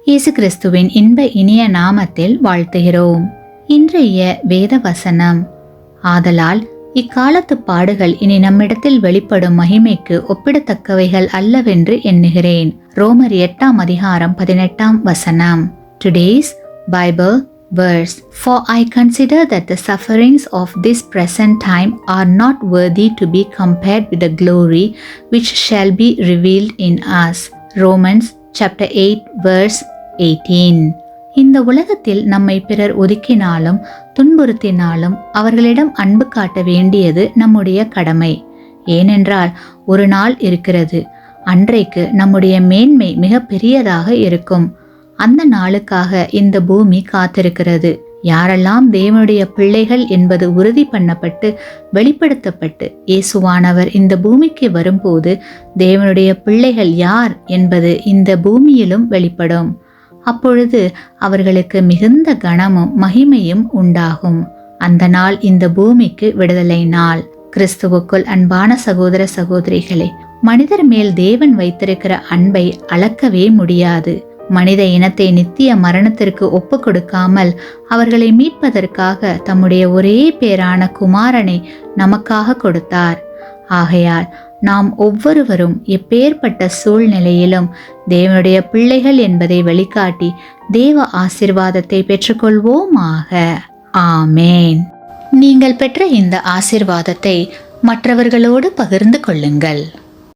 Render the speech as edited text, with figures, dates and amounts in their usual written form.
இயேசு கிறிஸ்துவின் இன்ப இனிய நாமத்தில் வாழ்த்துகிறோம். இன்றைய வேத வசனம், ஆதலால் இக்காலத்து பாடுகள் இனி நம்மிடத்தில் வெளிப்படும் மகிமைக்கு ஒப்பிடத்தக்கவைகள் அல்லவென்று எண்ணுகிறேன். ரோமர் 8ஆம் அதிகாரம் 18ஆம் வசனம். Today's Bible verse, For I consider that the sufferings of this present time are not worthy to be compared with the glory which shall be revealed in us. Romans chapter 8 verse 18. இந்த உலகத்தில் நம்மை பிறர் ஒதுக்கினாலும் துன்புறுத்தினாலும் அவர்களிடம் அன்பு காட்ட வேண்டியது நம்முடைய கடமை. ஏனென்றால் ஒரு நாள் இருக்கிறது, அன்றைக்கு நம்முடைய மேன்மை மிக பெரியதாக இருக்கும். அந்த நாளுக்காக இந்த பூமி காத்திருக்கிறது. யாரெல்லாம் தேவனுடைய பிள்ளைகள் என்பது உறுதி பண்ணப்பட்டு வெளிப்படுத்தப்பட்டு இயேசுவானவர் இந்த பூமிக்கு வரும்போது தேவனுடைய பிள்ளைகள் யார் என்பது இந்த பூமியிலும் வெளிப்படும். அப்பொழுது அவர்களுக்கு மிகுந்த கனமும் மகிமையும் உண்டாகும். அந்த நாள் இந்த பூமிக்கு விடுதலை நாள். கிறிஸ்துவுக்குள் அன்பான சகோதர சகோதரிகளே, மனிதர் மேல் தேவன் வைத்திருக்கிற அன்பை அளக்கவே முடியாது. மனித இனத்தை நித்திய மரணத்திற்கு ஒப்பு கொடுக்காமல் அவர்களை மீட்பதற்காக தம்முடைய ஒரே பேரான குமாரனை நமக்காக கொடுத்தார். ஆகையால் நாம் ஒவ்வொருவரும் எப்பேற்பட்ட சூழ்நிலையிலும் தேவனுடைய பிள்ளைகள் என்பதை வெளிக்காட்டி தேவ ஆசீர்வாதத்தை பெற்றுக்கொள்வோமாக. ஆமேன். நீங்கள் பெற்ற இந்த ஆசீர்வாதத்தை மற்றவர்களோடு பகிர்ந்து கொள்ளுங்கள்.